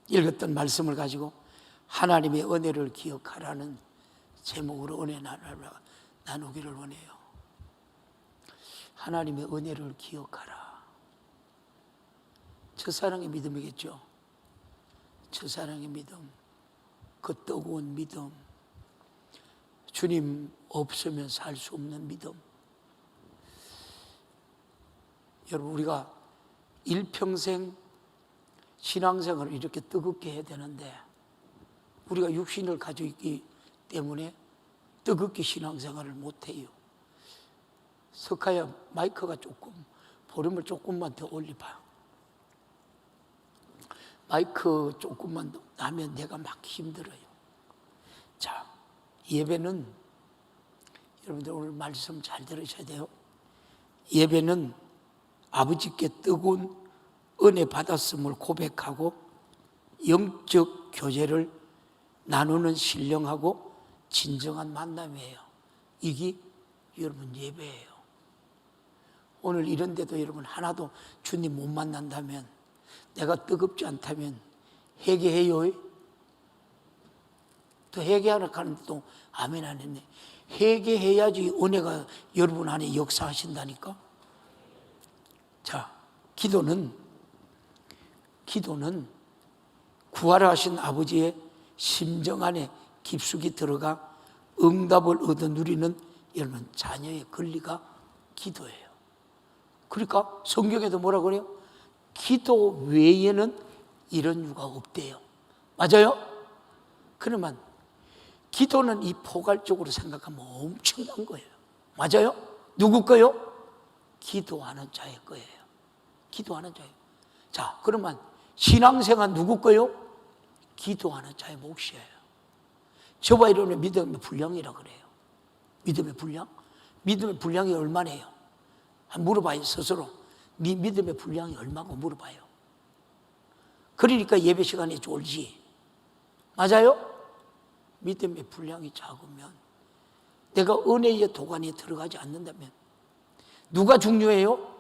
읽었던 말씀을 가지고 하나님의 은혜를 기억하라는 제목으로 은혜 나누기를 원해요. 하나님의 은혜를 기억하라. 첫사랑의 믿음이겠죠. 첫사랑의 믿음, 그 뜨거운 믿음, 주님 없으면 살 수 없는 믿음. 여러분, 우리가 일평생 신앙생활을 이렇게 뜨겁게 해야 되는데 우리가 육신을 가지고 있기 때문에 뜨겁게 신앙생활을 못해요. 석하야, 마이크가 조금 볼륨을 조금만 더 올려봐요. 마이크 조금만 더 나면 내가 막 힘들어요. 자, 예배는 여러분들 오늘 말씀 잘 들으셔야 돼요. 예배는 아버지께 뜨거운 은혜 받았음을 고백하고 영적 교제를 나누는 신령하고 진정한 만남이에요. 이게 여러분 예배예요. 오늘 이런 데도 여러분 하나도 주님 못 만난다면, 내가 뜨겁지 않다면 회개해요. 또 회개하러 가는데 또 아멘 안 했네. 회개해야지 은혜가 여러분 안에 역사하신다니까. 자, 기도는 구하라하신 아버지의 심정 안에 깊숙이 들어가 응답을 얻어 누리는 여러분 자녀의 권리가 기도예요. 그러니까 성경에도 뭐라 그래요? 기도 외에는 이런 유가 없대요. 맞아요? 그러면 기도는 이 포괄적으로 생각하면 엄청난 거예요. 맞아요? 누구 거요? 기도하는 자의 거예요. 기도하는 자예요. 자, 그러면 신앙생활 누구 거요? 기도하는 자의 몫이에요. 저와 이름은 믿음의 분량이라 그래요. 믿음의 분량? 믿음의 분량이 얼마네요? 한번 물어봐요, 스스로. 네 믿음의 분량이 얼마고 물어봐요. 그러니까 예배 시간에 졸지. 맞아요? 믿음의 분량이 작으면, 내가 은혜의 도가니에 들어가지 않는다면, 누가 중요해요?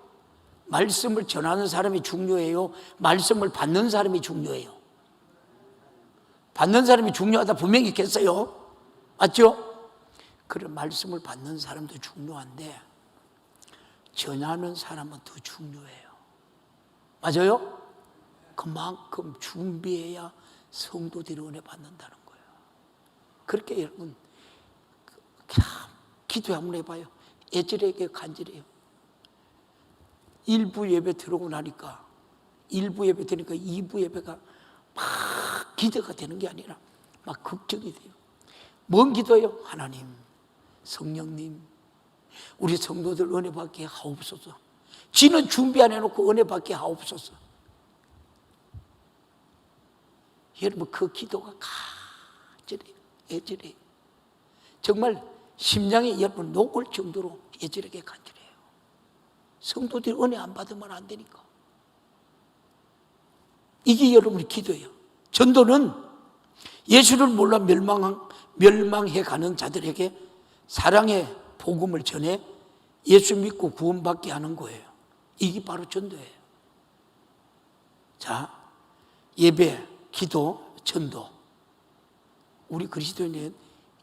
말씀을 전하는 사람이 중요해요? 말씀을 받는 사람이 중요해요? 받는 사람이 중요하다 분명히 있겠어요. 맞죠? 그런 말씀을 받는 사람도 중요한데 전하는 사람은 더 중요해요. 맞아요? 그만큼 준비해야 성도들이 은혜 받는다는 거예요. 그렇게 여러분 기도 한번 해봐요. 애절하게 간절해요. 일부 예배 들어오고 나니까, 일부 예배 들으니까 2부 예배가 막 기대가 되는 게 아니라 막 걱정이 돼요. 뭔 기도예요? 하나님, 성령님, 우리 성도들 은혜 받게 하옵소서. 지는 준비 안 해놓고 은혜 받게 하옵소서. 여러분, 그 기도가 간절해요. 애절해요. 정말 심장이 여러분 녹을 정도로 애절하게 간절해요. 성도들이 은혜 안 받으면 안 되니까. 이게 여러분의 기도예요. 전도는 예수를 몰라 멸망해 가는 자들에게 사랑의 복음을 전해 예수 믿고 구원받게 하는 거예요. 이게 바로 전도예요. 자, 예배, 기도, 전도. 우리 그리스도인은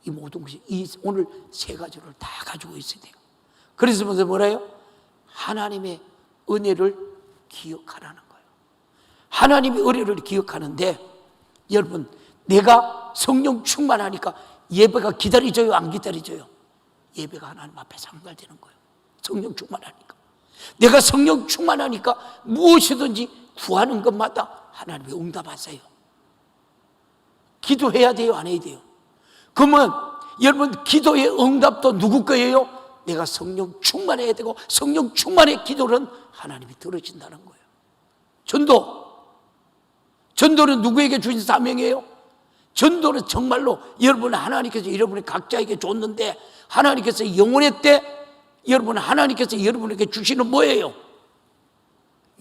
이 모든 것이 오늘 세 가지를 다 가지고 있어야 돼요. 그래서 먼저 뭐래요? 하나님의 은혜를 기억하라는 거예요. 하나님의 은혜를 기억하는데, 여러분, 내가 성령 충만하니까 예배가 기다려져요, 안 기다려져요? 예배가 하나님 앞에 상달되는 거예요. 성령 충만하니까. 내가 성령 충만하니까 무엇이든지 구하는 것마다 하나님이 응답하세요. 기도해야 돼요, 안 해야 돼요? 그러면 여러분, 기도의 응답도 누구 거예요? 내가 성령 충만해야 되고, 성령 충만의 기도는 하나님이 들어진다는 거예요. 전도는 누구에게 주신 사명이에요? 전도는 정말로 여러분 하나님께서 여러분의 각자에게 줬는데, 하나님께서 영혼의 때 여러분 하나님께서 여러분에게 주시는 뭐예요?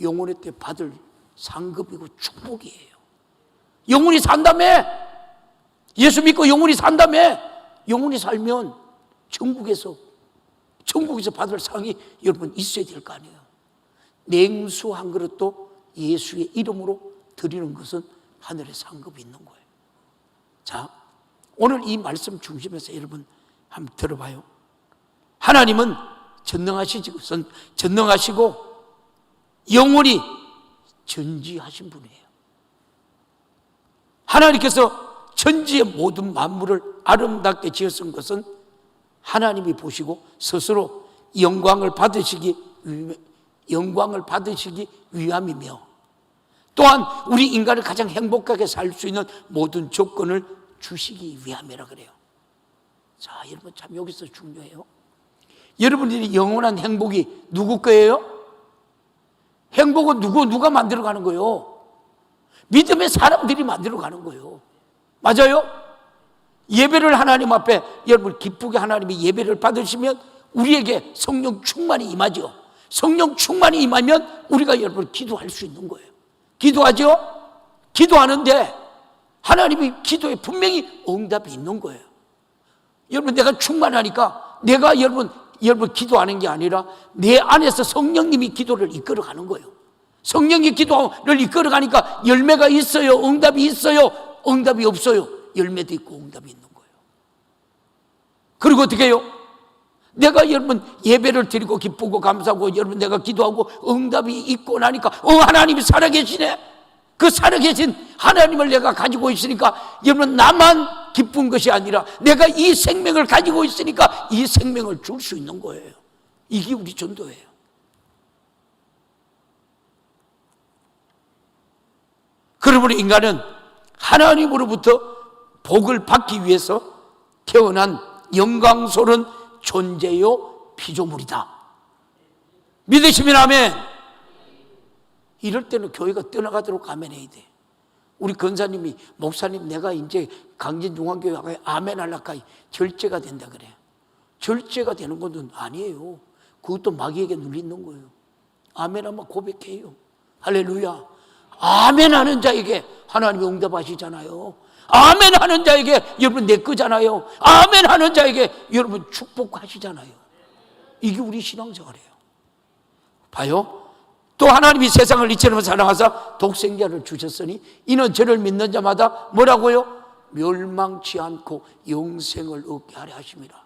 영혼의 때 받을 상급이고 축복이에요. 영혼이 산다며? 예수 믿고 영혼이 산다며? 영혼이 살면 천국에서 받을 상이 여러분 있어야 될 거 아니에요. 냉수 한 그릇도 예수의 이름으로 드리는 것은 하늘에 상급이 있는 거예요. 자, 오늘 이 말씀 중심에서 여러분 한번 들어봐요. 하나님은 전능하시고 영원히 전지하신 분이에요. 하나님께서 천지의 모든 만물을 아름답게 지으신 것은 하나님이 보시고 스스로 영광을 받으시기 위함이며, 또한 우리 인간을 가장 행복하게 살 수 있는 모든 조건을 주시기 위함이라 그래요. 자, 여러분 참 여기서 중요해요. 여러분들이 영원한 행복이 누구 거예요? 행복은 누가 만들어가는 거예요? 믿음의 사람들이 만들어가는 거예요. 맞아요? 예배를 하나님 앞에 여러분 기쁘게 하나님이 예배를 받으시면 우리에게 성령 충만이 임하죠. 성령 충만이 임하면 우리가 여러분 기도할 수 있는 거예요. 기도하죠? 기도하는데 하나님이 기도에 분명히 응답이 있는 거예요. 여러분 내가 충만하니까 내가 여러분 기도하는 게 아니라 내 안에서 성령님이 기도를 이끌어가는 거예요. 성령이 기도를 이끌어가니까 열매가 있어요? 응답이 있어요? 응답이 없어요? 열매도 있고 응답이 있는 거예요. 그리고 어떻게 해요? 내가 여러분 예배를 드리고 기쁘고 감사하고 여러분 내가 기도하고 응답이 있고 나니까 하나님이 살아계시네. 그 살아계신 하나님을 내가 가지고 있으니까 여러분 나만 기쁜 것이 아니라 내가 이 생명을 가지고 있으니까 이 생명을 줄 수 있는 거예요. 이게 우리 전도예요. 그러므로 인간은 하나님으로부터 복을 받기 위해서 태어난 영광스러운 존재요 피조물이다. 믿으시면 아멘. 이럴 때는 교회가 떠나가도록 아멘해야 돼. 우리 권사님이 목사님 내가 이제 강진중앙교회 아멘 할라까 절제가 된다 그래. 절제가 되는 것은 아니에요. 그것도 마귀에게 눌리는 거예요. 아멘 하면 고백해요. 할렐루야. 아멘 하는 자에게 하나님이 응답하시잖아요. 아멘 하는 자에게 여러분 내 거잖아요. 아멘 하는 자에게 여러분 축복하시잖아요. 이게 우리 신앙생활이에요. 봐요. 또 하나님이 세상을 이처럼 사랑하사 독생자를 주셨으니 이는 저를 믿는 자마다 뭐라고요? 멸망치 않고 영생을 얻게 하려 하심이라.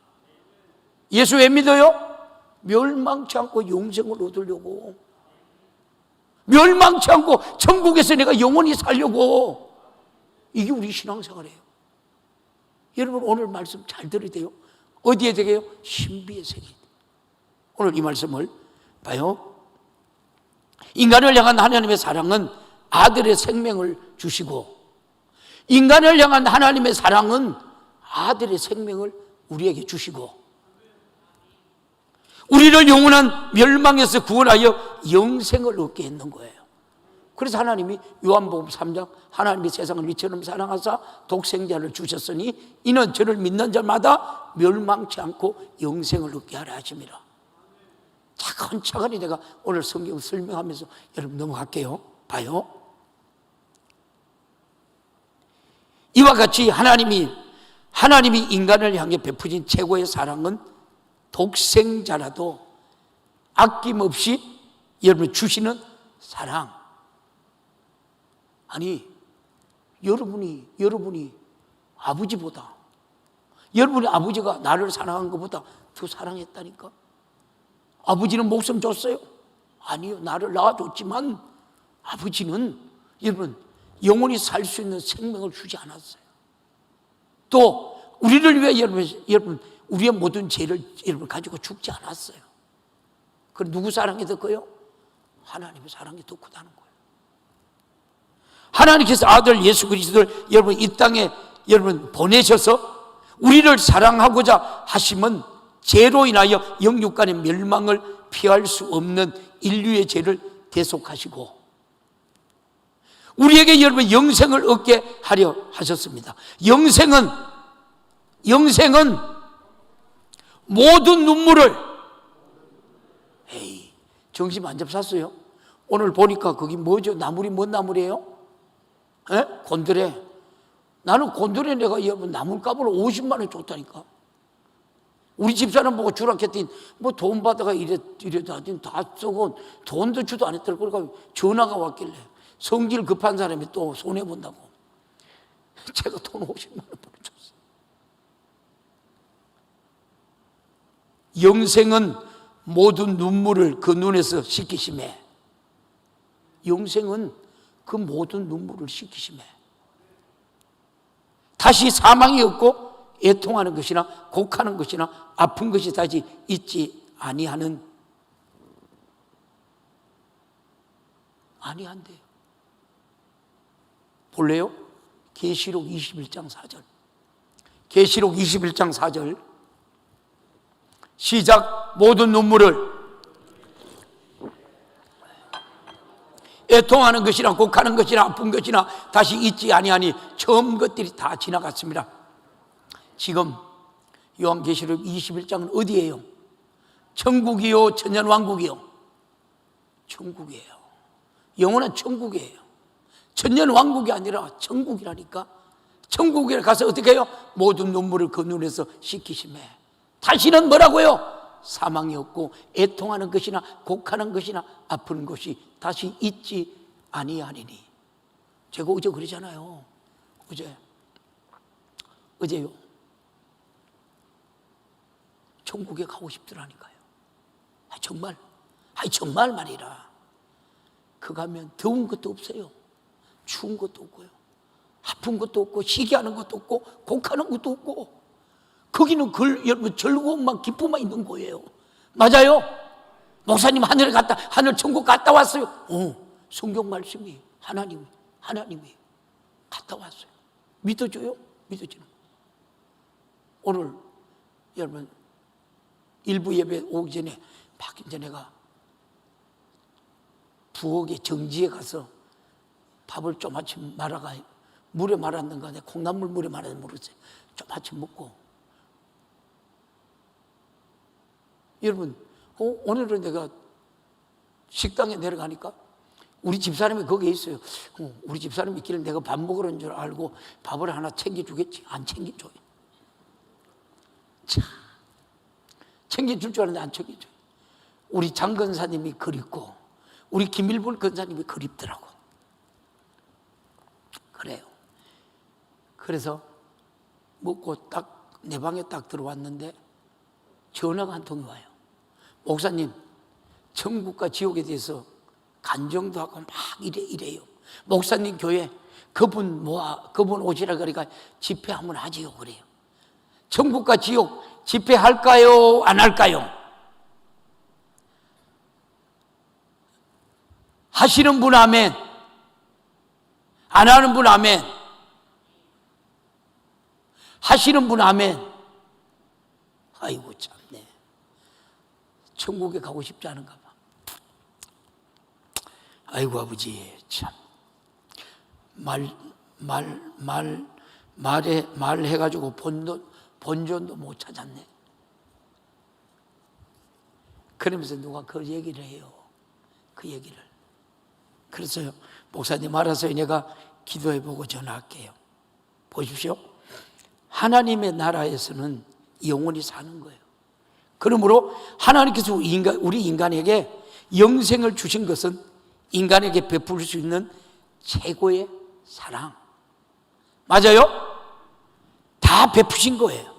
예수 왜 믿어요? 멸망치 않고 영생을 얻으려고. 멸망치 않고 천국에서 내가 영원히 살려고. 이게 우리 신앙생활이에요. 여러분 오늘 말씀 잘 들어야 돼요. 어디에 되게요? 신비의 세계. 오늘 이 말씀을 봐요. 인간을 향한 하나님의 사랑은 아들의 생명을 주시고, 인간을 향한 하나님의 사랑은 아들의 생명을 우리에게 주시고, 우리를 영원한 멸망에서 구원하여 영생을 얻게 했는 거예요. 그래서 하나님이 요한복음 3장 하나님이 세상을 이처럼 사랑하사 독생자를 주셨으니 이는 저를 믿는 자마다 멸망치 않고 영생을 얻게 하려 하심이라. 차근차근히 내가 오늘 성경 설명하면서 여러분 넘어갈게요. 봐요. 이와 같이 하나님이 인간을 향해 베푸신 최고의 사랑은 독생자라도 아낌없이 여러분 주시는 사랑. 아니 여러분이 아버지보다, 여러분의 아버지가 나를 사랑한 것보다 더 사랑했다니까. 아버지는 목숨 줬어요? 아니요. 나를 낳아줬지만 아버지는 여러분 영원히 살 수 있는 생명을 주지 않았어요. 또 우리를 위해 여러분 우리의 모든 죄를 여러분 가지고 죽지 않았어요. 그럼 누구 사랑이 더 커요? 하나님의 사랑이 더 크다는 거예요. 하나님께서 아들 예수 그리스도를 여러분 이 땅에 여러분 보내셔서 우리를 사랑하고자 하심은 죄로 인하여 영육간의 멸망을 피할 수 없는 인류의 죄를 대속하시고 우리에게 여러분 영생을 얻게 하려 하셨습니다. 영생은 모든 눈물을, 에이 정신 안 잡쌌어요? 오늘 보니까 거기 뭐죠? 나물이 뭔 나물이에요? 곤드레. 나는 곤드레 내가 여러분 나물값을 50만 원 줬다니까. 우리 집사람 보고 주라 했더니 뭐 돈 받아가 이래다 다 쓰고 돈도 주도 안 했더라고. 그러니까 전화가 왔길래 성질 급한 사람이 또 손해본다고. 제가 돈 50만 원 보내줬어요. 영생은 모든 눈물을 그 눈에서 씻기심에, 영생은 그 모든 눈물을 씻기심에 다시 사망이 없고 애통하는 것이나 곡하는 것이나 아픈 것이 다시 있지 아니한대요. 볼래요? 계시록 21장 4절. 계시록 21장 4절 시작. 모든 눈물을, 애통하는 것이나 곡하는 것이나 아픈 것이나 다시 있지 아니하니 처음 것들이 다 지나갔습니다. 지금 요한계시록 21장은 어디예요? 천국이요 천년왕국이요? 천국이에요. 영원한 천국이에요. 천년왕국이 아니라 천국이라니까. 천국에 가서 어떻게 해요? 모든 눈물을 그 눈에서 씻기심에 다시는 뭐라고요? 사망이 없고 애통하는 것이나 곡하는 것이나 아픈 것이 다시 있지 아니하리니. 제가 어제 그러잖아요. 어제요. 천국에 가고 싶더라니까요. 정말 말이라. 그 가면 더운 것도 없어요. 추운 것도 없고요. 아픈 것도 없고 시기하는 것도 없고 곡하는 것도 없고, 거기는 여러분 즐거움만 기쁨만 있는 거예요. 맞아요? 목사님 하늘 천국 갔다 왔어요. 성경 말씀이 하나님이 갔다 왔어요. 믿어줘요? 믿어지는 거예요. 오늘 여러분 일부 예배 오기 전에 막 이제 내가 부엌에 정지에 가서 밥을 좀 아침 말아가 물에 말았는가, 내 콩나물 물에 말았는지 모르겠어요. 좀 아침 먹고, 여러분 오늘은 내가 식당에 내려가니까 우리 집사람이 거기에 있어요. 우리 집사람이 있기를 내가 밥 먹으라는 줄 알고 밥을 하나 챙겨주겠지. 안 챙겨줘요. 참, 챙겨줄 줄 알았는데 안 챙겨줘요. 우리 장 권사님이 그립고 우리 김일볼 권사님이 그립더라고. 그래요. 그래서 먹고 딱 내 방에 딱 들어왔는데 전화가 한 통이 와요. 목사님, 천국과 지옥에 대해서 간정도 하고 막 이래요. 목사님 교회 그분 오시라 그러니까 집회 한번 하지요 그래요. 천국과 지옥 집회할까요? 안 할까요? 하시는 분 아멘, 안 하는 분 아멘. 하시는 분 아멘. 아이고 참네. 천국에 가고 싶지 않은가 봐. 아이고 아버지 참. 말해가지고 본전도 못 찾았네. 그러면서 누가 그 얘기를 해요. 그 얘기를. 그래서요, 목사님 알아서 내가 기도해보고 전화할게요. 보십시오. 하나님의 나라에서는 영원히 사는 거예요. 그러므로 하나님께서 우리 인간에게 영생을 주신 것은 인간에게 베풀 수 있는 최고의 사랑. 맞아요? 다 베푸신 거예요.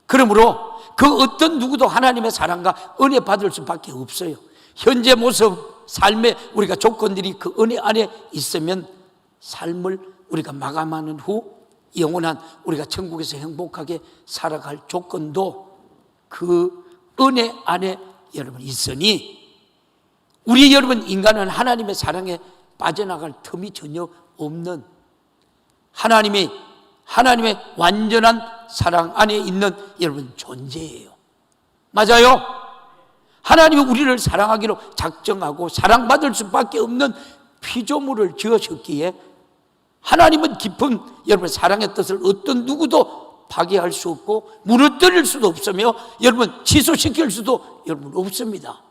그러므로 그 어떤 누구도 하나님의 사랑과 은혜 받을 수밖에 없어요. 현재 모습, 삶의 우리가 조건들이 그 은혜 안에 있으면 삶을 우리가 마감하는 후 영원한 우리가 천국에서 행복하게 살아갈 조건도 그 은혜 안에 여러분 있으니, 우리 여러분 인간은 하나님의 사랑에 빠져나갈 틈이 전혀 없는 하나님의 완전한 사랑 안에 있는 여러분 존재예요. 맞아요? 하나님이 우리를 사랑하기로 작정하고 사랑받을 수밖에 없는 피조물을 지으셨기에 하나님은 깊은 여러분 사랑의 뜻을 어떤 누구도 파괴할 수 없고 무너뜨릴 수도 없으며 여러분 취소시킬 수도 여러분 없습니다.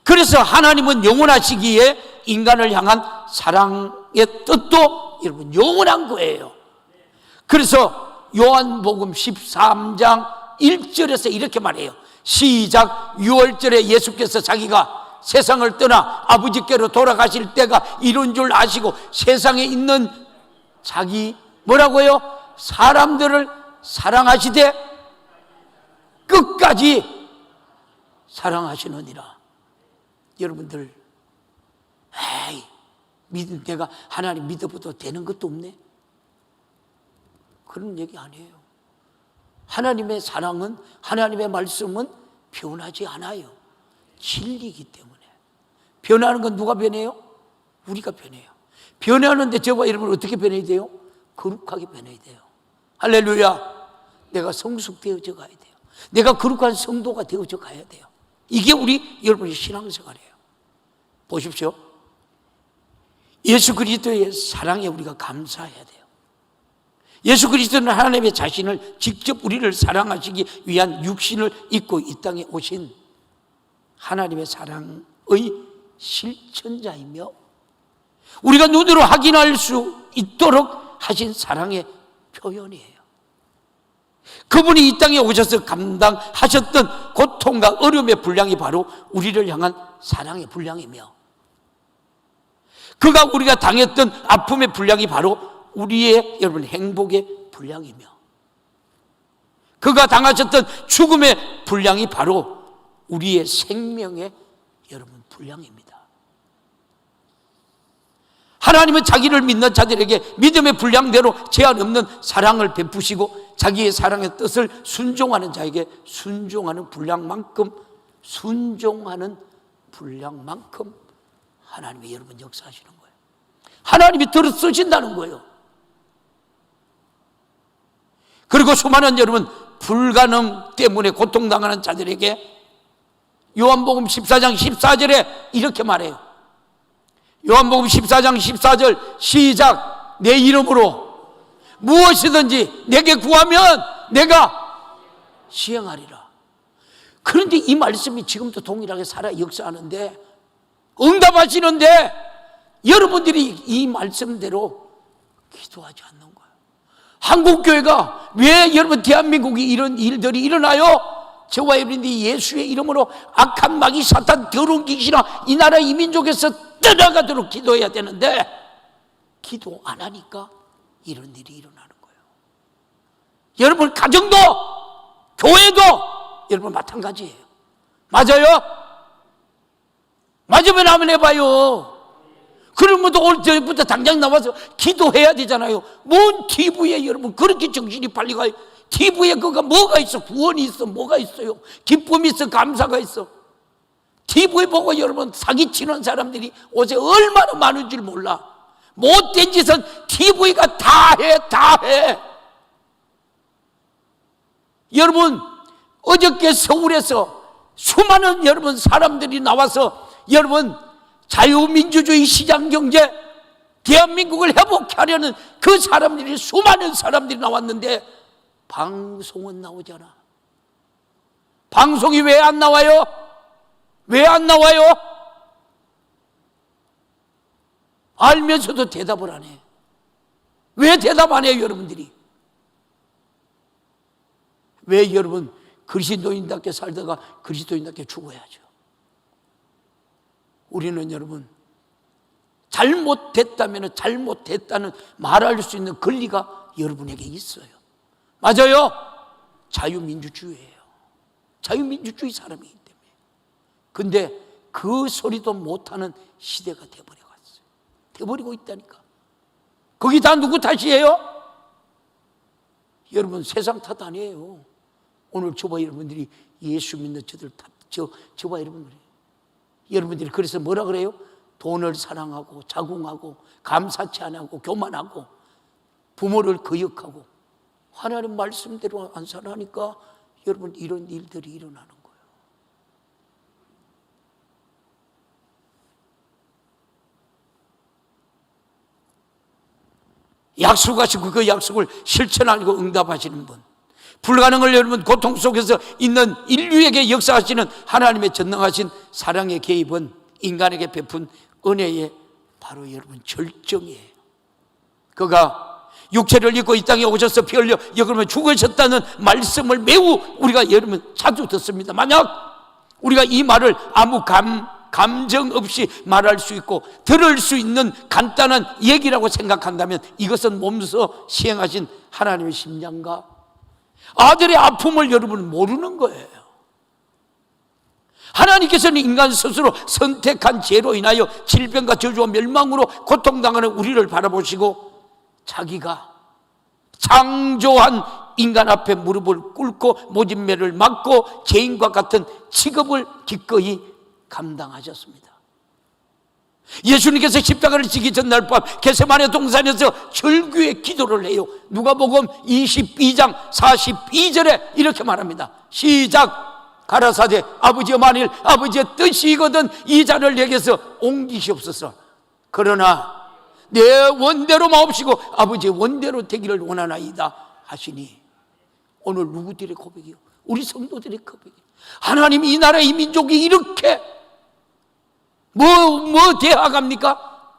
그래서 하나님은 영원하시기에 인간을 향한 사랑의 뜻도 여러분 영원한 거예요. 그래서 요한복음 13장 1절에서 이렇게 말해요. 시작. 6월절에 예수께서 자기가 세상을 떠나 아버지께로 돌아가실 때가 이른 줄 아시고 세상에 있는 자기 뭐라고요? 사람들을 사랑하시되 끝까지 사랑하시느니라. 여러분들, 에이, 내가 하나님 믿어봐도 되는 것도 없네, 그런 얘기 아니에요. 하나님의 사랑은, 하나님의 말씀은 변하지 않아요. 진리이기 때문에. 변하는 건 누가 변해요? 우리가 변해요. 변하는데 저와 여러분 어떻게 변해야 돼요? 거룩하게 변해야 돼요. 할렐루야. 내가 성숙되어져 가야 돼요. 내가 거룩한 성도가 되어져 가야 돼요. 이게 우리 여러분의 신앙생활이에요. 보십시오. 예수 그리스도의 사랑에 우리가 감사해야 돼요. 예수 그리스도는 하나님의 자신을 직접 우리를 사랑하시기 위한 육신을 입고 이 땅에 오신 하나님의 사랑의 실천자이며 우리가 눈으로 확인할 수 있도록 하신 사랑의 표현이에요. 그분이 이 땅에 오셔서 감당하셨던 고통과 어려움의 분량이 바로 우리를 향한 사랑의 분량이며, 그가 우리가 당했던 아픔의 분량이 바로 우리의 여러분 행복의 분량이며, 그가 당하셨던 죽음의 분량이 바로 우리의 생명의 여러분 분량입니다. 하나님은 자기를 믿는 자들에게 믿음의 분량대로 제한 없는 사랑을 베푸시고 자기의 사랑의 뜻을 순종하는 자에게 순종하는 분량만큼 하나님이 여러분 역사하시는 거예요. 하나님이 들어 쓰신다는 거예요. 그리고 수많은 여러분 불가능 때문에 고통당하는 자들에게 요한복음 14장 14절에 이렇게 말해요. 요한복음 14장 14절 시작. 내 이름으로 무엇이든지 내게 구하면 내가 시행하리라. 그런데 이 말씀이 지금도 동일하게 살아 역사하는데, 응답하시는데 여러분들이 이 말씀대로 기도하지 않는 거예요. 한국교회가 왜 여러분 대한민국이 이런 일들이 일어나요? 저와 여러분들이 예수의 이름으로 악한 마귀 사탄 더러운 귀신아 이 나라 이 민족에서 떠나가도록 기도해야 되는데 기도 안 하니까 이런 일이 일어나는 거예요. 여러분 가정도 교회도 여러분 마찬가지예요. 맞아요? 맞으면 한번 해봐요. 그러면 또 올 때부터 당장 나와서 기도해야 되잖아요. 뭔 TV에 여러분 그렇게 정신이 빨리 가요. TV에 그거 뭐가 있어? 구원이 있어? 뭐가 있어요? 기쁨이 있어? 감사가 있어? TV 보고 여러분 사기치는 사람들이 요새 얼마나 많은 줄 몰라. 못된 짓은 TV가 다 해. 여러분 어저께 서울에서 수많은 여러분 사람들이 나와서 여러분 자유민주주의 시장경제 대한민국을 회복하려는 그 사람들이 수많은 사람들이 나왔는데 방송은 나오잖아. 방송이 왜 안 나와요? 왜 안 나와요? 알면서도 대답을 안 해. 왜 대답 안 해요, 여러분들이? 왜 여러분 그리스도인답게 살다가 그리스도인답게 죽어야죠. 우리는 여러분 잘못됐다면 잘못됐다는 말할 수 있는 권리가 여러분에게 있어요. 맞아요? 자유민주주의예요. 자유민주주의 사람이기 때문에. 근데 그 소리도 못하는 시대가 돼버려갔어요. 돼버리고 있다니까. 거기 다 누구 탓이에요? 여러분 세상 탓 아니에요. 오늘 저와 여러분들이 예수 믿는 저들 탓, 저와 여러분들이 그래서 뭐라 그래요? 돈을 사랑하고 자궁하고 감사치 않고 교만하고 부모를 거역하고 하나님 말씀대로 안 살아니까 여러분 이런 일들이 일어나는 거예요. 약속하시고 그 약속을 실천하고 응답하시는 분, 불가능을 여러분 고통 속에서 있는 인류에게 역사하시는 하나님의 전능하신 사랑의 개입은 인간에게 베푼 은혜의 바로 여러분 절정이에요. 그가 육체를 입고 이 땅에 오셔서 피 흘려 여러분 죽으셨다는 말씀을 매우 우리가 여러분 자주 듣습니다. 만약 우리가 이 말을 아무 감정 없이 말할 수 있고 들을 수 있는 간단한 얘기라고 생각한다면 이것은 몸소 시행하신 하나님의 심장과 아들의 아픔을 여러분은 모르는 거예요. 하나님께서는 인간 스스로 선택한 죄로 인하여 질병과 저주와 멸망으로 고통당하는 우리를 바라보시고 자기가 창조한 인간 앞에 무릎을 꿇고 모진매를 맞고 죄인과 같은 취급을 기꺼이 감당하셨습니다. 예수님께서 십자가를 지기 전날 밤 겟세마네 동산에서 절규의 기도를 해요. 누가복음 22장 42절에 이렇게 말합니다. 시작. 가라사대 아버지여, 만일 아버지의 뜻이거든 이 잔을 내게서 옮기시옵소서. 그러나 내 원대로 마옵시고 아버지의 원대로 되기를 원하나이다 하시니, 오늘 누구들의 고백이요? 우리 성도들의 고백이요. 하나님, 이 나라 이 민족이 이렇게 뭐 대학합니까?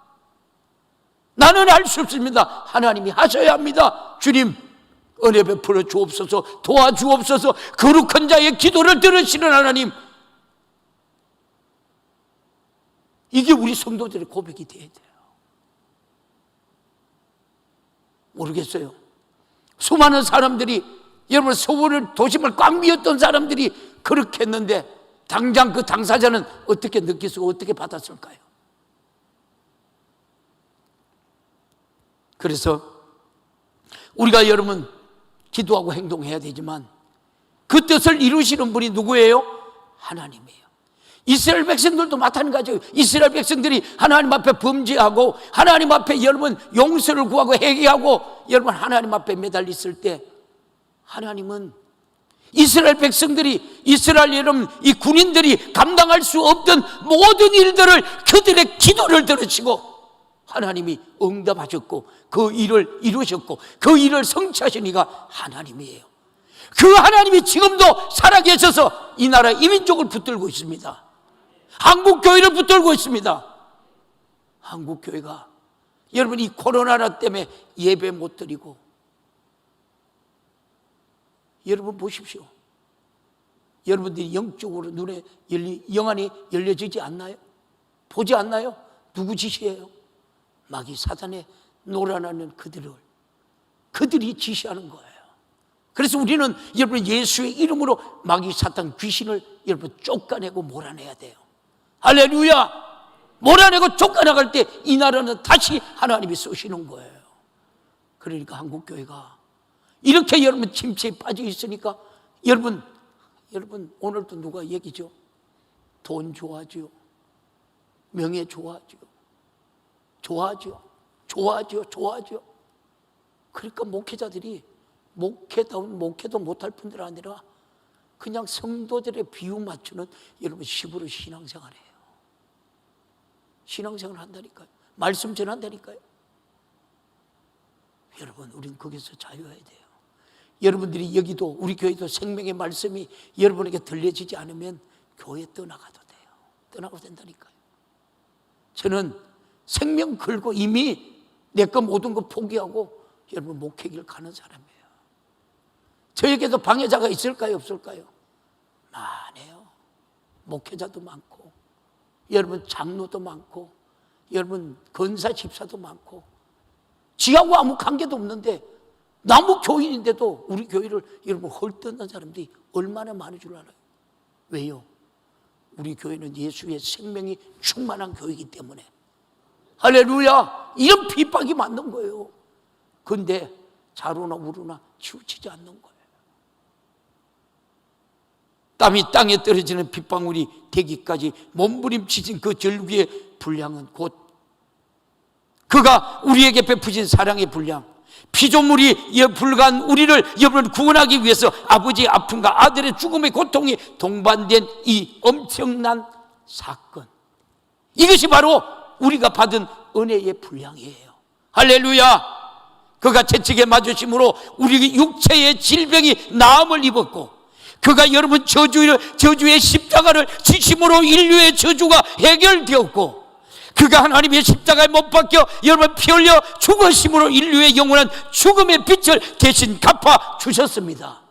나는 알 수 없습니다. 하나님이 하셔야 합니다. 주님 은혜 베풀어 주옵소서, 도와주옵소서. 거룩한 자의 기도를 들으시는 하나님, 이게 우리 성도들의 고백이 돼야 돼요. 모르겠어요. 수많은 사람들이, 여러분 서울을 도심을 꽉 비웠던 사람들이 그렇게 했는데 당장 그 당사자는 어떻게 느끼고 어떻게 받았을까요? 그래서 우리가 여러분 기도하고 행동해야 되지만 그 뜻을 이루시는 분이 누구예요? 하나님이에요. 이스라엘 백성들도 마찬가지예요. 이스라엘 백성들이 하나님 앞에 범죄하고 하나님 앞에 여러분 용서를 구하고 회개하고 여러분 하나님 앞에 매달렸을 때 하나님은 이스라엘 백성들이, 이스라엘 여러분 이 군인들이 감당할 수 없던 모든 일들을 그들의 기도를 들으시고 하나님이 응답하셨고 그 일을 이루셨고 그 일을 성취하신 이가 하나님이에요. 그 하나님이 지금도 살아계셔서 이 나라 이 민족을 붙들고 있습니다. 한국교회를 붙들고 있습니다. 한국교회가 여러분 이 코로나 때문에 예배 못 드리고, 여러분 보십시오. 여러분들이 영적으로 눈에 영안이 열려지지 않나요? 보지 않나요? 누구 짓이에요? 마귀 사단의 놀아나는 그들이 지시하는 거예요. 그래서 우리는 여러분 예수의 이름으로 마귀 사탄 귀신을 여러분 쫓아내고 몰아내야 돼요. 할렐루야! 몰아내고 쫓아나갈 때 이 나라는 다시 하나님이 쓰시는 거예요. 그러니까 한국교회가 이렇게 여러분 침체에 빠져 있으니까 여러분 오늘도 누가 얘기죠? 돈 좋아하죠. 명예 좋아하죠. 좋아하죠. 그러니까 목회자들이 목회도 못할 뿐들 아니라 그냥 성도들의 비유 맞추는 여러분 식으로 신앙생활해요. 신앙생활 한다니까요. 말씀 전한다니까요. 여러분 우린 거기서 자유해야 돼요. 여러분들이 여기도 우리 교회도 생명의 말씀이 여러분에게 들려지지 않으면 교회 떠나가도 돼요. 떠나가도 된다니까요. 저는 생명 걸고 이미 내 거 모든 거 포기하고 여러분 목회길 가는 사람이에요. 저에게도 방해자가 있을까요? 없을까요? 많아요. 목회자도 많고 여러분 장로도 많고 여러분 건사 집사도 많고 지하고 아무 관계도 없는데 나무 교인인데도 우리 교회를 여러분 헐뜯는 사람들이 얼마나 많은 줄 알아요? 왜요? 우리 교회는 예수의 생명이 충만한 교회이기 때문에. 할렐루야! 이런 핍박이 맞는 거예요. 그런데 자루나 우루나 치우치지 않는 거예요. 땀이 땅에 떨어지는 빗방울이 되기까지 몸부림치신 그 절규의 분량은 곧 그가 우리에게 베푸신 사랑의 분량, 피조물이 불과한 우리를 여러분 구원하기 위해서 아버지의 아픔과 아들의 죽음의 고통이 동반된 이 엄청난 사건, 이것이 바로 우리가 받은 은혜의 분량이에요. 할렐루야! 그가 채찍에 맞으심으로 우리 육체의 질병이 나음을 입었고 그가 여러분 저주의 십자가를 지심으로 인류의 저주가 해결되었고 그가 하나님의 십자가에 못 박혀 여러분 피 흘려 죽으심으로 인류의 영원한 죽음의 빛을 대신 갚아 주셨습니다.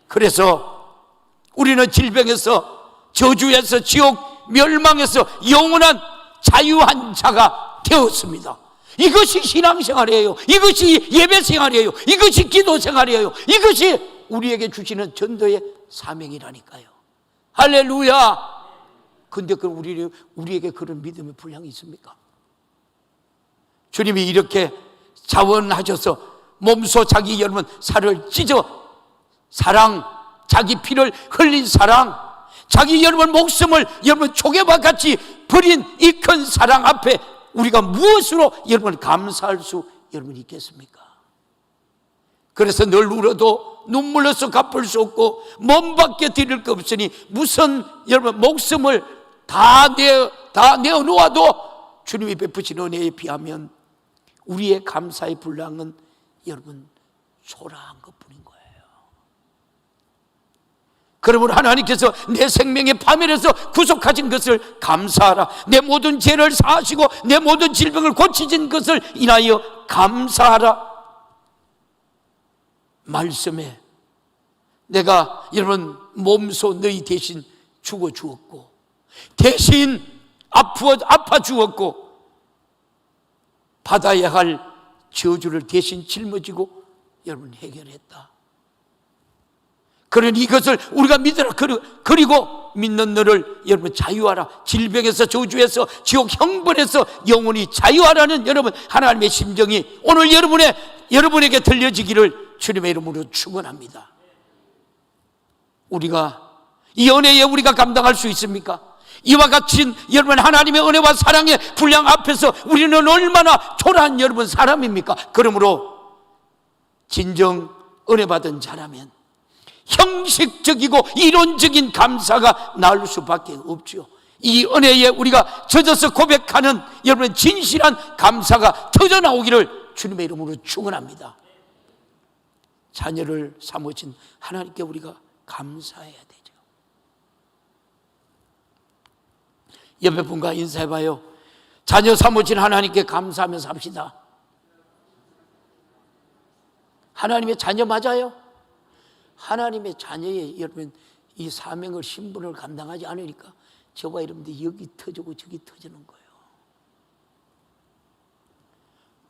그래서 우리는 질병에서 저주에서 지옥 멸망에서 영원한 자유한 자가 되었습니다. 이것이 신앙생활이에요. 이것이 예배생활이에요. 이것이 기도생활이에요. 이것이 우리에게 주시는 전도의 사명이라니까요. 할렐루야. 근데 우리에게 그런 믿음의 분량이 있습니까? 주님이 이렇게 자원하셔서 몸소 자기 여러분 살을 찢어 사랑, 자기 피를 흘린 사랑, 자기 여러분 목숨을 여러분 초계와 같이 버린 이 큰 사랑 앞에 우리가 무엇으로 여러분 감사할 수 여러분 있겠습니까? 그래서 늘 울어도 눈물로서 갚을 수 없고 몸밖에 드릴 것 없으니 무슨 여러분 목숨을 다 내어놓아도 주님이 베푸신 은혜에 비하면 우리의 감사의 분량은 여러분 초라한 것뿐인 거예요. 그러므로 하나님께서 내 생명의 파멸에서 구속하신 것을 감사하라. 내 모든 죄를 사하시고 내 모든 질병을 고치신 것을 인하여 감사하라. 말씀에 내가 여러분 몸소 너희 대신 죽어 주었고 대신 아파 주었고 받아야 할 저주를 대신 짊어지고 여러분 해결했다. 그러니 이것을 우리가 믿으라. 그리고 믿는 너를 여러분 자유하라. 질병에서 저주에서 지옥 형벌에서 영원히 자유하라는 여러분 하나님의 심정이 오늘 여러분에게 들려지기를 주님의 이름으로 축원합니다. 우리가 이 은혜에 우리가 감당할 수 있습니까? 이와 같이 여러분 하나님의 은혜와 사랑의 분량 앞에서 우리는 얼마나 초라한 여러분 사람입니까? 그러므로 진정 은혜 받은 자라면 형식적이고 이론적인 감사가 나올 수밖에 없죠. 이 은혜에 우리가 젖어서 고백하는 여러분 진실한 감사가 터져나오기를 주님의 이름으로 축원합니다. 자녀를 삼으신 하나님께 우리가 감사해야 되죠. 옆에 분과 인사해봐요. 자녀 삼으신 하나님께 감사하면서 합시다. 하나님의 자녀 맞아요? 하나님의 자녀의 여러분 이 사명을 신분을 감당하지 않으니까 저와 여러분들이 여기 터지고 저기 터지는 거예요.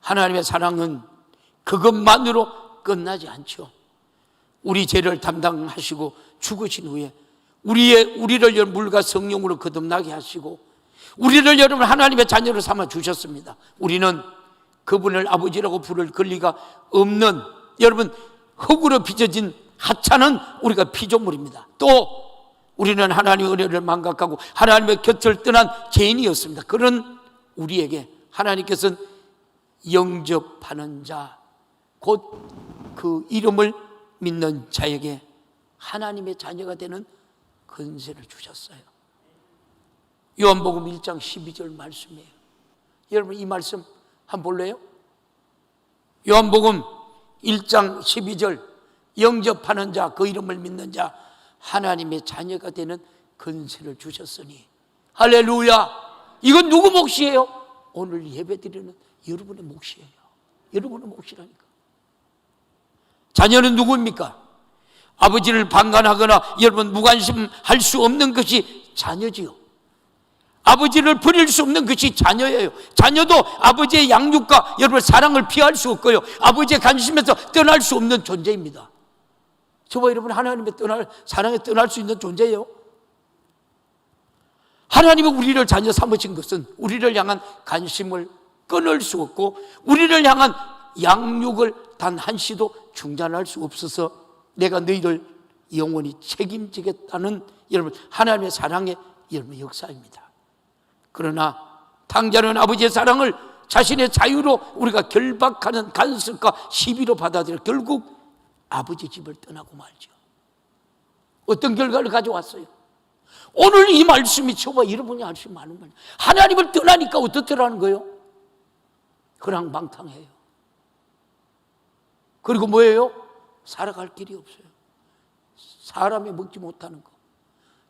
하나님의 사랑은 그것만으로 끝나지 않죠. 우리 죄를 담당하시고 죽으신 후에 우리를 물과 성령으로 거듭나게 하시고 우리를 여러분 하나님의 자녀로 삼아 주셨습니다. 우리는 그분을 아버지라고 부를 권리가 없는 여러분 흙으로 빚어진 하찮은 우리가 피조물입니다. 또 우리는 하나님의 은혜를 망각하고 하나님의 곁을 떠난 죄인이었습니다. 그런 우리에게 하나님께서는 영접하는 자, 곧 그 이름을 믿는 자에게 하나님의 자녀가 되는 권세를 주셨어요. 요한복음 1장 12절 말씀이에요. 여러분 이 말씀 한번 볼래요? 요한복음 1장 12절 영접하는 자, 그 이름을 믿는 자 하나님의 자녀가 되는 권세를 주셨으니 할렐루야. 이건 누구 몫이에요? 오늘 예배드리는 여러분의 몫이에요. 여러분의 몫이라니까. 자녀는 누구입니까? 아버지를 방관하거나 여러분 무관심할 수 없는 것이 자녀지요. 아버지를 버릴 수 없는 것이 자녀예요. 자녀도 아버지의 양육과 여러분 사랑을 피할 수 없고요. 아버지의 관심에서 떠날 수 없는 존재입니다. 저와 여러분 하나님의 사랑에 떠날 수 있는 존재예요. 하나님이 우리를 자녀 삼으신 것은 우리를 향한 관심을 끊을 수 없고 우리를 향한 양육을 단 한시도 중단할 수 없어서 내가 너희를 영원히 책임지겠다는 여러분 하나님의 사랑의 여러분 역사입니다. 그러나 탕자는 아버지의 사랑을 자신의 자유로 우리가 결박하는 간섭과 시비로 받아들여 결국 아버지 집을 떠나고 말죠. 어떤 결과를 가져왔어요? 오늘 이 말씀이 저와 여러분이 할 수 많은 말. 하나님을 떠나니까 어떻더라는 거예요? 그랑방탕해요. 그리고 뭐예요? 살아갈 길이 없어요. 사람이 먹지 못하는 거.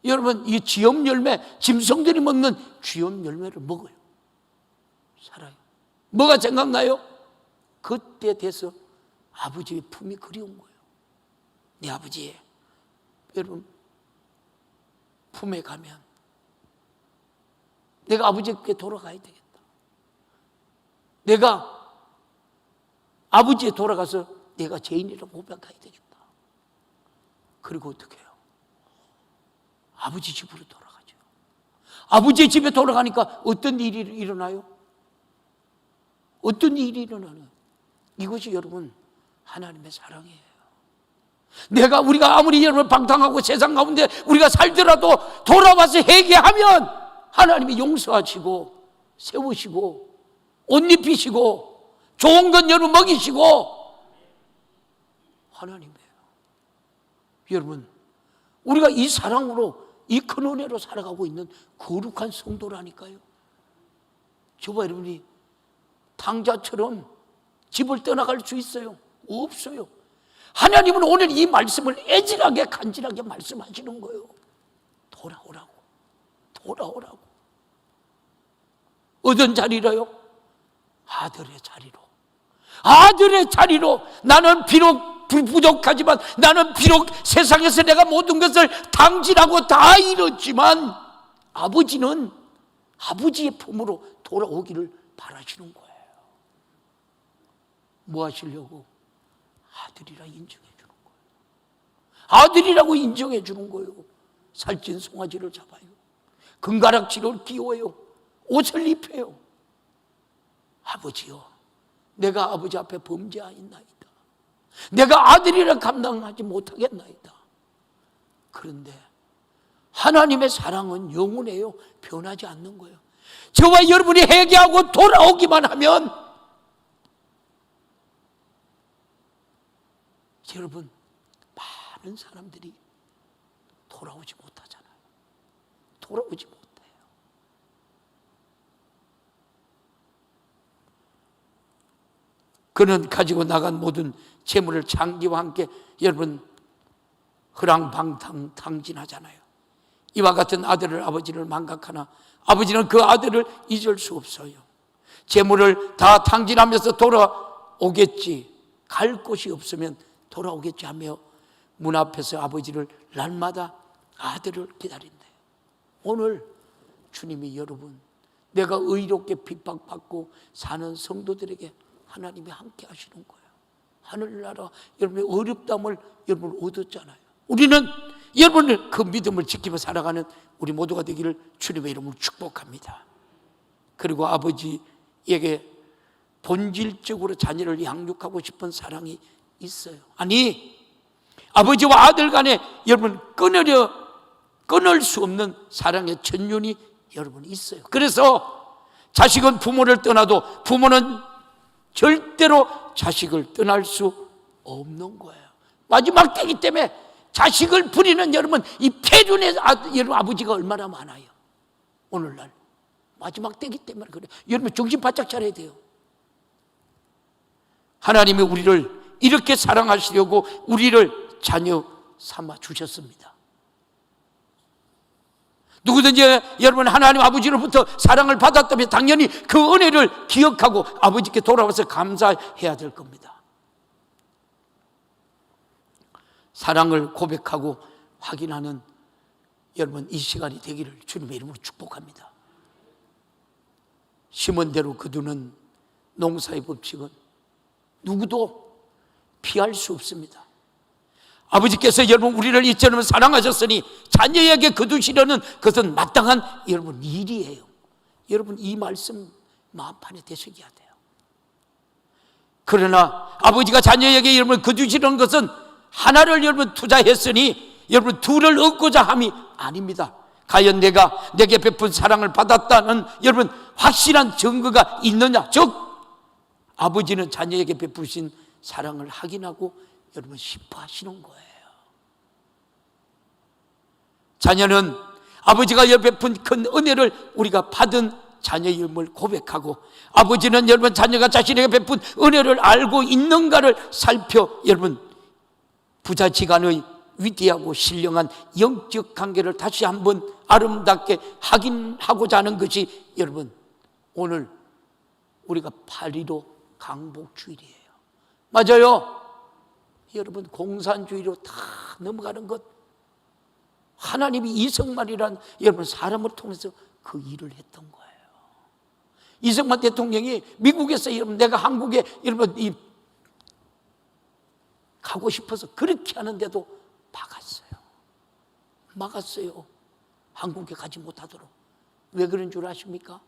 여러분 이 지엄 열매, 짐승들이 먹는 쥐엄 열매를 먹어요. 살아요. 뭐가 생각나요? 그때 돼서 아버지의 품이 그리운 거예요. 네 아버지의 여러분 품에 가면 내가 아버지께 돌아가야 되겠다. 내가 아버지에 돌아가서 내가 죄인이라고 고백해야 되겠다. 그리고 어떻게 해요? 아버지 집으로 돌아가죠. 아버지 집에 돌아가니까 어떤 일이 일어나요? 어떤 일이 일어나요? 이것이 여러분 하나님의 사랑이에요. 우리가 아무리 여러분 방탕하고 세상 가운데 우리가 살더라도 돌아와서 회개하면 하나님이 용서하시고 세우시고 옷 입히시고 좋은 건 여러분 먹이시고 하나님이에요. 여러분, 우리가 이 사랑으로 이 큰 은혜로 살아가고 있는 거룩한 성도라니까요. 저와 여러분이 당자처럼 집을 떠나갈 수 있어요? 없어요. 하나님은 오늘 이 말씀을 애절하게 간절하게 말씀하시는 거예요. 돌아오라고. 돌아오라고. 어떤 자리로요? 아들의 자리로. 아들의 자리로. 나는 비록 부족하지만, 나는 비록 세상에서 내가 모든 것을 당진하고 다 잃었지만 아버지는 아버지의 품으로 돌아오기를 바라시는 거예요. 뭐 하시려고? 아들이라 인정해 주는 거예요. 아들이라고 인정해 주는 거예요. 살찐 송아지를 잡아요. 금가락지를 끼워요. 옷을 입혀요. 아버지요, 내가 아버지 앞에 범죄하였나이다. 내가 아들이라 감당하지 못하겠나이다. 그런데 하나님의 사랑은 영원해요. 변하지 않는 거예요. 저와 여러분이 회개하고 돌아오기만 하면, 여러분, 많은 사람들이 돌아오지 못하잖아요. 돌아오지 못해요. 그는 가지고 나간 모든 재물을 장기와 함께 여러분 허랑방탕탕진하잖아요. 이와 같은 아들을 아버지를 망각하나 아버지는 그 아들을 잊을 수 없어요. 재물을 다 탕진하면서 돌아오겠지, 갈 곳이 없으면 돌아오겠지 하며 문 앞에서 아버지를 날마다 아들을 기다린대요. 오늘 주님이 여러분, 내가 의롭게 핍박받고 사는 성도들에게 하나님이 함께 하시는 거예요. 하늘나라 여러분의 어렵담을 여러분 얻었잖아요. 우리는 여러분의 그 믿음을 지키며 살아가는 우리 모두가 되기를 주님의 이름으로 축복합니다. 그리고 아버지에게 본질적으로 자녀를 양육하고 싶은 사랑이 있어요. 아니, 아버지와 아들 간에 여러분 끊을 수 없는 사랑의 전륜이 여러분 있어요. 그래서 자식은 부모를 떠나도 부모는 절대로 자식을 떠날 수 없는 거예요. 마지막 때이기 때문에 자식을 부리는 여러분 이 폐륜의 여러분 아버지가 얼마나 많아요. 오늘날 마지막 때이기 때문에 그래요. 여러분 정신 바짝 차려야 돼요. 하나님이 우리를 이렇게 사랑하시려고 우리를 자녀 삼아 주셨습니다. 누구든지 여러분 하나님 아버지로부터 사랑을 받았다면 당연히 그 은혜를 기억하고 아버지께 돌아와서 감사해야 될 겁니다. 사랑을 고백하고 확인하는 여러분 이 시간이 되기를 주님의 이름으로 축복합니다. 심은 대로 거두는 농사의 법칙은 누구도 피할 수 없습니다. 아버지께서 여러분 우리를 이처럼 사랑하셨으니 자녀에게 거두시려는 것은 마땅한 여러분 일이에요. 여러분 이 말씀 마음판에 되새겨야 돼요. 그러나 아버지가 자녀에게 여러분 거두시려는 것은 하나를 여러분 투자했으니 여러분 둘을 얻고자 함이 아닙니다. 과연 내가 내게 베푼 사랑을 받았다는 여러분 확실한 증거가 있느냐? 즉 아버지는 자녀에게 베푸신 사랑을 확인하고 여러분 시퍼하시는 거예요. 자녀는 아버지가 베푼 큰 은혜를 우리가 받은 자녀임을 고백하고, 아버지는 여러분 자녀가 자신에게 베푼 은혜를 알고 있는가를 살펴 여러분 부자지간의 위대하고 신령한 영적 관계를 다시 한번 아름답게 확인하고자 하는 것이 여러분 오늘 우리가 8.15 강복주일이에요. 맞아요. 여러분 공산주의로 다 넘어가는 것, 하나님이 이성만이란 여러분 사람을 통해서 그 일을 했던 거예요. 이승만 대통령이 미국에서 여러분 내가 한국에 여러분 가고 싶어서 그렇게 하는데도 막았어요. 한국에 가지 못하도록. 왜 그런 줄 아십니까?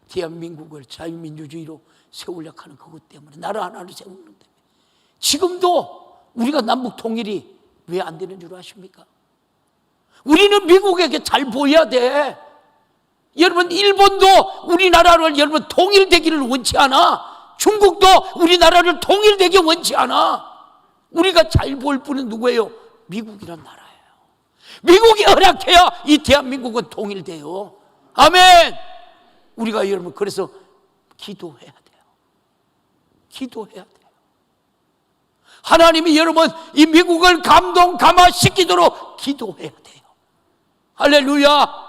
대한민국을 자유민주주의로 세우려고 하는 그것 때문에, 나라 하나를 세우는 때문에. 지금도 우리가 남북 통일이 왜 안 되는 줄 아십니까? 우리는 미국에게 잘 보여야 돼. 여러분, 일본도 우리나라를 여러분 통일되기를 원치 않아. 중국도 우리나라를 통일되기 원치 않아. 우리가 잘 보일 분은 누구예요? 미국이란 나라예요. 미국이 허락해야 이 대한민국은 통일돼요. 아멘. 우리가 여러분 그래서 기도해야 돼요. 기도해야 돼요. 하나님이 여러분 이 미국을 감화시키도록 기도해야 돼요. 할렐루야.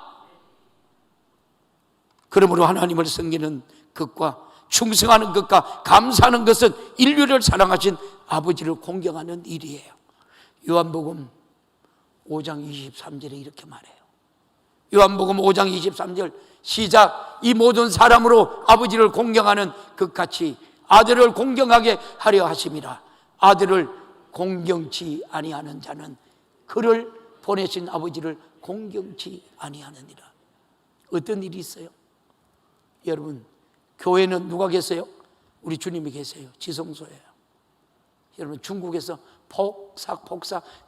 그러므로 하나님을 섬기는 것과 충성하는 것과 감사하는 것은 인류를 사랑하신 아버지를 공경하는 일이에요. 요한복음 5장 23절에 이렇게 말해요. 요한복음 5장 23절 시작. 이 모든 사람으로 아버지를 공경하는 것 같이 아들을 공경하게 하려 하심이라. 아들을 공경치 아니하는 자는 그를 보내신 아버지를 공경치 아니하느니라. 어떤 일이 있어요? 여러분, 교회는 누가 계세요? 우리 주님이 계세요. 지성소예요. 여러분, 중국에서 폭삭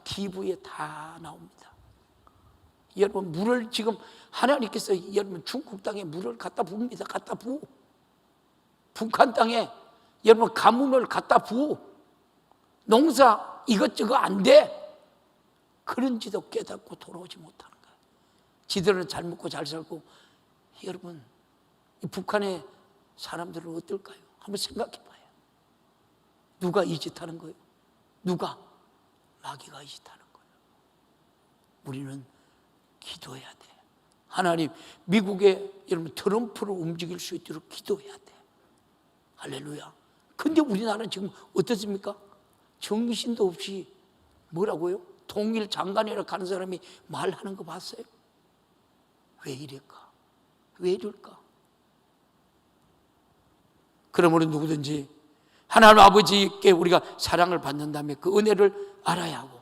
TV에 다 나옵니다. 여러분, 물을 지금 하나님께서 여러분 중국 땅에 물을 갖다 부읍니다. 갖다 부어. 북한 땅에 여러분 가뭄을 갖다 부어. 농사 이것저것 안 돼. 그런지도 깨닫고 돌아오지 못하는 거예요. 지들은 잘 먹고 잘 살고. 여러분, 이 북한의 사람들은 어떨까요? 한번 생각해 봐요. 누가 이 짓 하는 거예요? 누가? 마귀가 이 짓 하는 거예요. 우리는 기도해야 돼. 하나님, 미국에 여러분 트럼프를 움직일 수 있도록 기도해야 돼. 할렐루야. 근데 우리나라는 지금 어떻습니까? 정신도 없이 뭐라고요? 통일 장관이라고 하는 사람이 말하는 거 봤어요? 왜 이럴까? 왜 이럴까? 그러므로 누구든지 하나님 아버지께 우리가 사랑을 받는다면 그 은혜를 알아야 하고,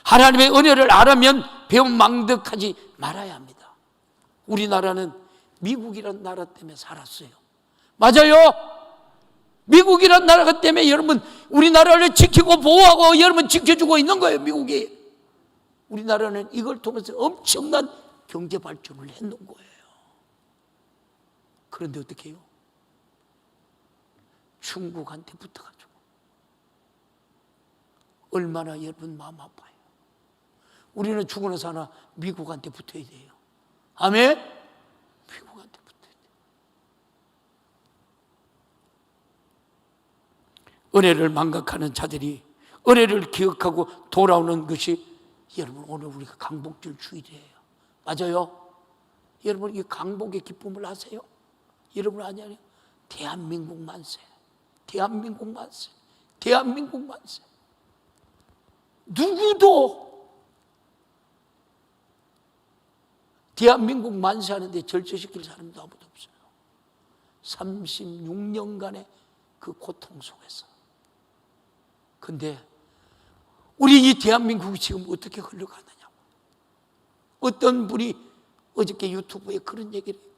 하나님의 은혜를 알면 배은망덕하지 말아야 합니다. 우리나라는 미국이라는 나라 때문에 살았어요. 맞아요. 미국이라는 나라 때문에 여러분 우리나라를 지키고 보호하고 여러분 지켜주고 있는 거예요. 미국이. 우리나라는 이걸 통해서 엄청난 경제 발전을 했는 거예요. 그런데 어떻게 해요? 중국한테 붙어가지고 얼마나 여러분 마음 아파요. 우리는 죽어나 사나 미국한테 붙어야 돼요. 아멘? 미국한테 붙어야 돼요. 은혜를 망각하는 자들이 은혜를 기억하고 돌아오는 것이 여러분 오늘 우리가 강복절 주일이에요. 맞아요? 여러분 이 강복의 기쁨을 아세요? 여러분 아냐요? 대한민국 만세. 대한민국 만세. 대한민국 만세. 누구도 대한민국 만세하는데 절제시킬 사람도 아무도 없어요. 36년간의 그 고통 속에서. 근데 우리 이 대한민국이 지금 어떻게 흘러가느냐고. 어떤 분이 어저께 유튜브에 그런 얘기를 해요.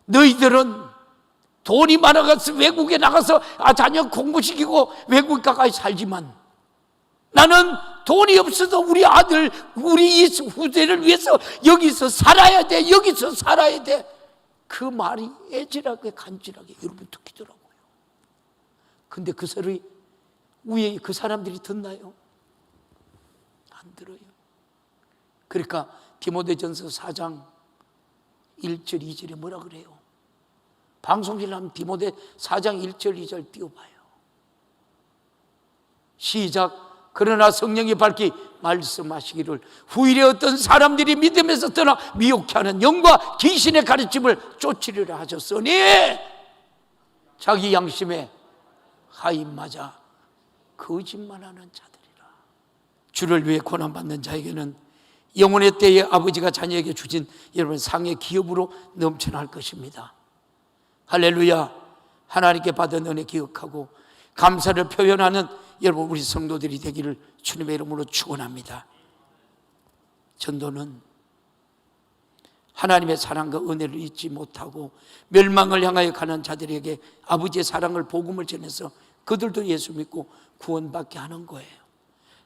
너희들은 돈이 많아서 외국에 나가서 자녀 공부시키고 외국에 가까이 살지만 나는 돈이 없어도 우리 아들, 우리 이 후대를 위해서 여기서 살아야 돼. 여기서 살아야 돼. 그 말이 애절하게 간절하게 여러분 듣기더라고요. 근데 그 소리 위에 그 사람들이 듣나요? 안 들어요. 그러니까 디모데전서 4장 1절 2절에 뭐라 그래요? 방송실 하면 디모데 4장 1절 2절 띄워봐요. 시작. 그러나 성령이 밝히 말씀하시기를 후일에 어떤 사람들이 믿음에서 떠나 미혹케 하는 영과 귀신의 가르침을 쫓으리라 하셨으니 자기 양심에 하인 맞아 거짓말하는 자들이라. 주를 위해 고난받는 자에게는 영혼의 때에 아버지가 자녀에게 주신 여러분 상의 기업으로 넘쳐날 것입니다. 할렐루야. 하나님께 받은 은혜 기억하고 감사를 표현하는 여러분 우리 성도들이 되기를 주님의 이름으로 축원합니다. 전도는 하나님의 사랑과 은혜를 잊지 못하고 멸망을 향하여 가는 자들에게 아버지의 사랑을 복음을 전해서 그들도 예수 믿고 구원받게 하는 거예요.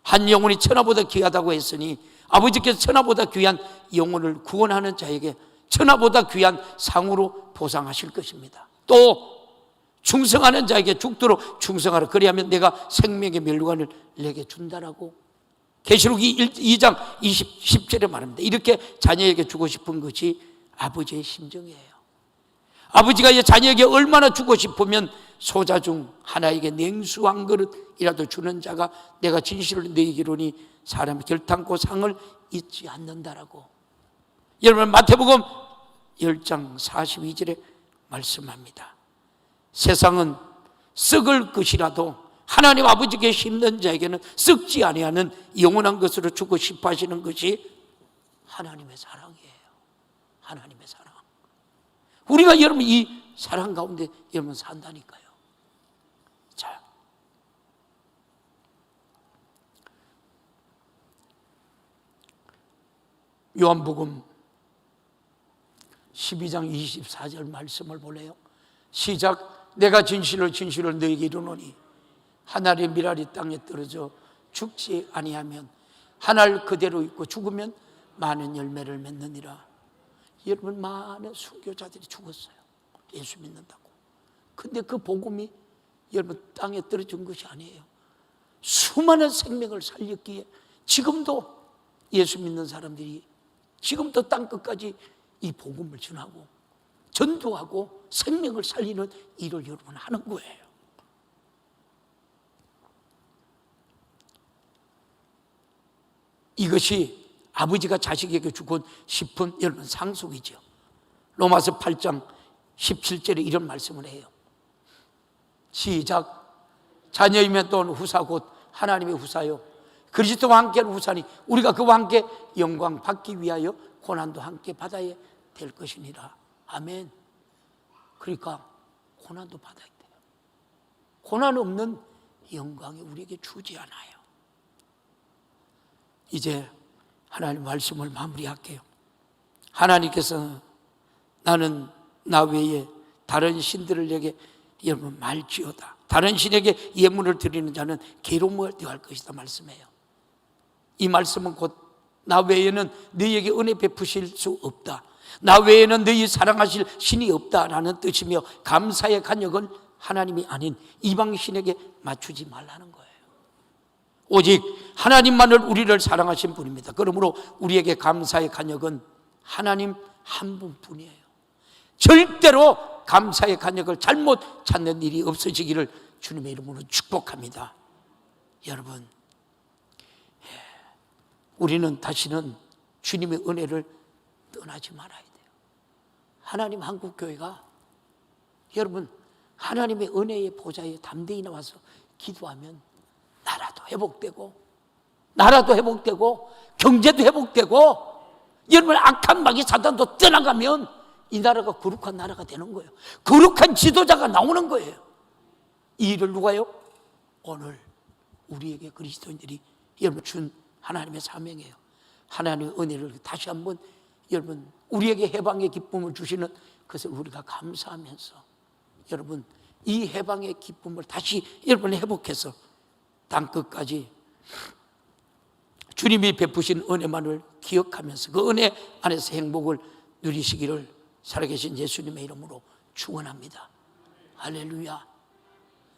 한 영혼이 천하보다 귀하다고 했으니 아버지께서 천하보다 귀한 영혼을 구원하는 자에게 천하보다 귀한 상으로 보상하실 것입니다. 또 충성하는 자에게 죽도록 충성하라. 그리하면 내가 생명의 멸관을 내게 준다라고 계시록 2장 10절에 말합니다. 이렇게 자녀에게 주고 싶은 것이 아버지의 심정이에요. 아버지가 자녀에게 얼마나 주고 싶으면 소자 중 하나에게 냉수 한 그릇이라도 주는 자가 내가 진실로 너희에게 이르노니 사람이 결탄코 상을 잊지 않는다라고. 여러분 마태복음 10장 42절에 말씀합니다. 세상은 썩을 것이라도 하나님 아버지께 심는 자에게는 썩지 아니하는 영원한 것으로 주고 싶어 하시는 것이 하나님의 사랑이에요. 하나님의 사랑. 우리가 여러분 이 사랑 가운데 여러분 산다니까요. 자, 요한복음 12장 24절 말씀을 볼래요? 시작. 내가 진실로 너희에게 이르노니 하늘의 밀알이 땅에 떨어져 죽지 아니하면 하늘 그대로 있고 죽으면 많은 열매를 맺느니라. 여러분 많은 순교자들이 죽었어요. 예수 믿는다고. 근데 그 복음이 여러분 땅에 떨어진 것이 아니에요. 수많은 생명을 살렸기에 지금도 예수 믿는 사람들이 지금도 땅끝까지 이 복음을 전하고 전도하고 생명을 살리는 일을 여러분 하는 거예요. 이것이 아버지가 자식에게 주고 싶은 여러분 상속이죠. 로마서 8장 17절에 이런 말씀을 해요. 시작. 자녀이면 또는 후사 곧 하나님의 후사요 그리스도와 함께하는 후사니 우리가 그와 함께 영광 받기 위하여 고난도 함께 받아야 될 것이니라. 아멘. 그러니까 고난도 받아야 돼요. 고난 없는 영광이 우리에게 주지 않아요. 이제 하나님 말씀을 마무리할게요. 하나님께서 나는 나 외에 다른 신들을 내게 여러분 말지어다. 다른 신에게 예물을 드리는 자는 괴로움을 더할 것이다 말씀해요. 이 말씀은 곧 나 외에는 너희에게 은혜 베푸실 수 없다. 나 외에는 너희 사랑하실 신이 없다라는 뜻이며 감사의 간역을 하나님이 아닌 이방 신에게 맞추지 말라는 거예요. 오직 하나님만을 우리를 사랑하신 분입니다. 그러므로 우리에게 감사의 간역은 하나님 한 분뿐이에요. 절대로 감사의 간역을 잘못 찾는 일이 없어지기를 주님의 이름으로 축복합니다. 여러분, 우리는 다시는 주님의 은혜를 떠나지 말아야 돼요. 하나님 한국교회가 여러분 하나님의 은혜의 보좌에 담대히 나와서 기도하면 나라도 회복되고 경제도 회복되고 여러분 악한 마귀 사단도 떠나가면 이 나라가 거룩한 나라가 되는 거예요. 거룩한 지도자가 나오는 거예요. 이 일을 누가요? 오늘 우리에게 그리스도인들이 여러분 준 하나님의 사명이에요. 하나님의 은혜를 다시 한번 여러분 우리에게 해방의 기쁨을 주시는 것을 우리가 감사하면서 여러분 이 해방의 기쁨을 다시 여러분 회복해서 땅끝까지 주님이 베푸신 은혜만을 기억하면서 그 은혜 안에서 행복을 누리시기를 살아계신 예수님의 이름으로 축원합니다. 할렐루야.